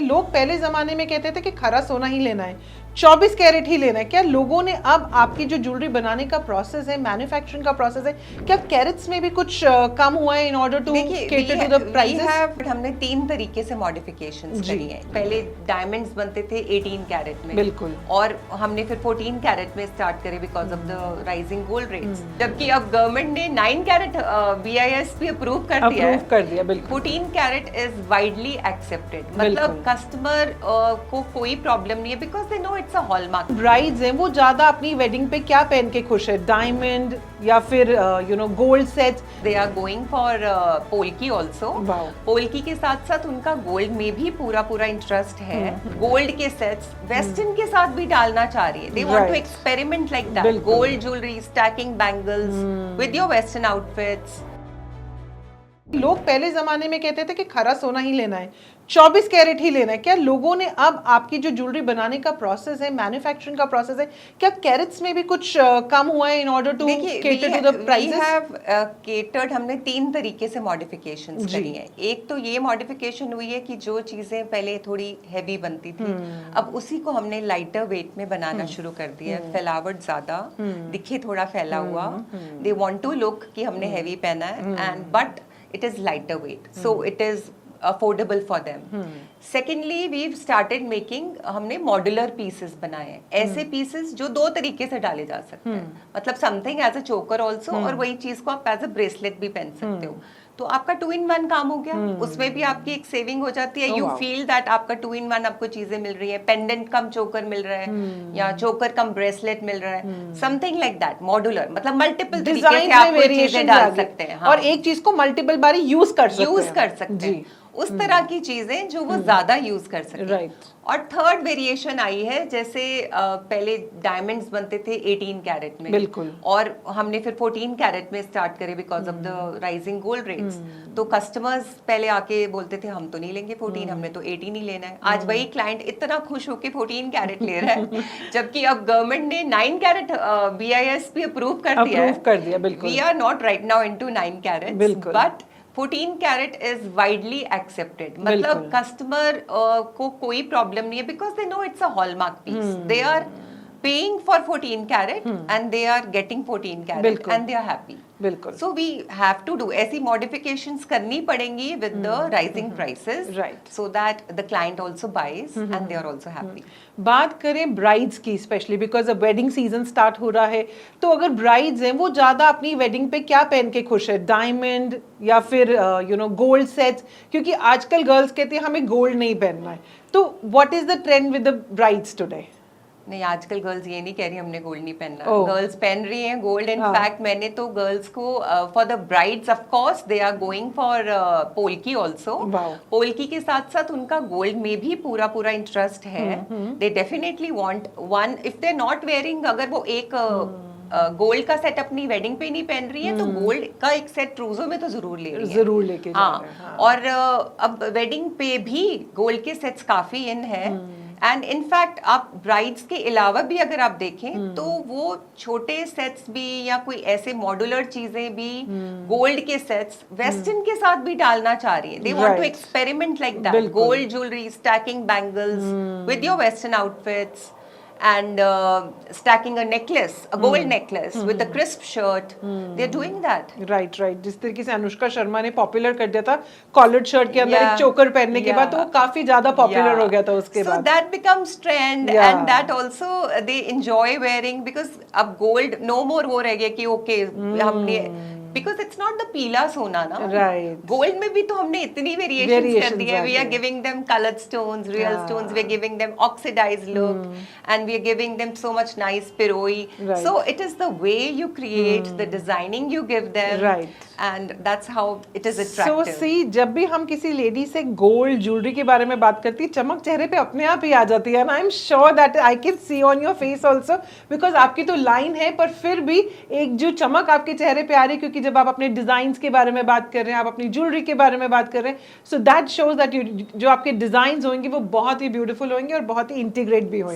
लोग पहले जमाने में कहते थे कि खरा सोना ही लेना है, 24 कैरेट ही लेना है। क्या लोगों ने अब आपकी जो ज्वेलरी बनाने का प्रोसेस है, मैन्युफैक्चरिंग का प्रोसेस है, क्या कैरेट्स में भी कुछ कम हुआ है in order to cater to the prices? हमने 3 तरीके से मॉडिफिकेशंस करी हैं। पहले डायमंड्स बनते थे 18 कैरेट में, बिल्कुल, और हमने फिर 14 कैरेट में स्टार्ट करे because of the rising gold rates. जबकि अब गवर्नमेंट ने 9 कैरेट BIS भी अप्रूव कर दिया है। बिल्कुल। 14 कैरेट इज वाइडली एक्सेप्टेड, मतलब कस्टमर को कोई प्रॉब्लम नहीं है because they know it's a hallmark. Brides हैं वो ज्यादा अपनी वेडिंग पे क्या पहन के खुश है, डायमंड या फिर gold sets? They are going for polki also. Polki के साथ साथ उनका गोल्ड में भी पूरा इंटरेस्ट है। गोल्ड के सेट्स वेस्टर्न के साथ भी डालना चाह रही है। They want to experiment like that, gold jewellery, stacking bangles with your western outfits. लोग पहले जमाने में कहते थे कि खरा सोना ही लेना है, 24 कैरेट ही लेना है। क्या लोगों ने अब आपकी जो ज्वेलरी बनाने का प्रोसेस है, मैन्युफैक्चरिंग का प्रोसेस है, क्या कैरेट्स में भी कुछ कम हुआ है in order to cater to the prices? We have catered, हमने 3 तरीके से मॉडिफिकेशंस करी हैं। एक तो ये मॉडिफिकेशन हुई है कि जो चीजें पहले थोड़ी हैवी बनती थी, अब उसी को हमने लाइटर वेट में बनाना शुरू कर दिया। फैलावट ज्यादा दिखे, थोड़ा फैला हुआ। दे वांट टू लुक कि हमने हैवी पहना है, and but it is lighter weight, so it is affordable for them. Secondly, we've started making, हमने modular pieces बनाए हैं। ऐसे pieces जो 2 तरीके से डाले जा सकते हैं, मतलब something as a choker also, और वही चीज को आप as a bracelet भी पहन सकते हो। तो आपका 2-in-1 काम हो गया। उसमें भी आपकी एक सेविंग हो जाती है। यू फील दैट आपका 2-in-1 आपको चीजें मिल रही है, पेंडेंट कम चोकर मिल रहा है, या चोकर कम ब्रेसलेट मिल रहा है, समथिंग लाइक दैट। मॉड्यूलर मतलब मल्टीपल तरीके से आप कोई चीजें डाल सकते हैं, और एक चीज को मल्टीपल बारी यूज कर सकते हैं। उस तरह की चीजें जो वो ज्यादा यूज कर सकते हैं। और थर्ड वेरिएशन आई है, जैसे पहले डायमंड्स बनते थे 18 कैरेट में, बिल्कुल, और हमने फिर 14 कैरेट में स्टार्ट करे because of the rising gold rates. तो कस्टमर्स पहले आके बोलते थे हम तो नहीं लेंगे 14, हमने तो 18 ही लेना है। आज वही क्लाइंट इतना खुश होके 14 कैरेट ले रहा है, जबकि अब गवर्नमेंट ने 9 कैरेट BIS भी अप्रूव कर दिया है। We are not right now into 9 carats, but 14 carat is widely accepted, मतलब कस्टमर को कोई प्रॉब्लम नहीं है because they know it's a hallmark piece. They are paying for 14 carat and they are getting 14 carat and they are happy. बिल्कुल। So we have to do ऐसी modifications करनी पड़ेंगी with the rising prices, right, so that the client also buys and they are also happy. बात करें brides की, especially because अब wedding season start हो रहा है, तो अगर ब्राइड्स हैं वो ज्यादा अपनी वेडिंग पे क्या पहन के खुश है, डायमंड या फिर गोल्ड सेट्स? क्योंकि आजकल गर्ल्स कहती है हमें गोल्ड नहीं पहनना है, तो what is the trend with the brides today? नहीं, आजकल गर्ल्स ये नहीं कह रही हमने गोल्ड नहीं पहनना। गर्ल्स पहन रही हैं गोल्ड। इन फैक्ट मैंने तो गर्ल्स को for the brides of course they are going for polki also. Polki के साथ साथ उनका गोल्ड में भी पूरा इंटरेस्ट है। They definitely want one, if they not wearing, अगर वो एक गोल्ड का सेट अपनी वेडिंग पे नहीं पहन रही है तो गोल्ड का एक सेट ट्रूजो में तो जरूर ले रही है, जरूर लेके जा रहे हैं। हाँ। और अब वेडिंग पे भी गोल्ड के सेट्स काफी इन है। एंड इनफैक्ट आप ब्राइड्स के अलावा भी अगर आप देखें तो वो छोटे सेट्स भी या कोई ऐसे मॉड्यूलर चीजें भी, गोल्ड के सेट्स वेस्टर्न के साथ भी डालना चाह रही है। They want to experiment like that, gold jewellery, stacking bangles with your western outfits, and stacking a necklace, a gold necklace with a crisp shirt. They're doing that. Right. जिस तरीके से अनुष्का शर्मा ने पॉपुलर कर दिया था कॉलर्ड शर्ट के अंदर एक चोकर पहनने के बाद, तो वो काफी ज्यादा पॉपुलर हो गया था उसके बाद। So that becomes trend, and that also they enjoy wearing because अब gold no more वो रह गया कि okay हमने, because it's not the पीला सोना ना, right? गोल्ड में भी तो हमने इतनी वेरिएशंस कर दी है। We are giving them colored stones, real stones. We are giving them oxidized look, and we are giving them so much nice piroi. So it is the way you create, the designing you give them, right? And that's how it is attractive. So see, जब भी हम किसी lady से gold jewellery के बारे में बात करती, चमक चेहरे पे अपने आप ही आ जाती है, and I'm sure that I can see on your face also, because आपकी तो लाइन है पर फिर भी एक जो चमक आपके चेहरे पे आ रही है, क्योंकि जब आप अपने डिजाइन्स के बारे में बात कर रहे हैं, आप अपनी ज्वेलरी के बारे में बात कर रहे हैं, सो दैट शोज दैट जो आपके डिजाइन्स होंगे वो बहुत ही ब्यूटीफुल होंगे और बहुत ही इंटीग्रेट भी होंगे।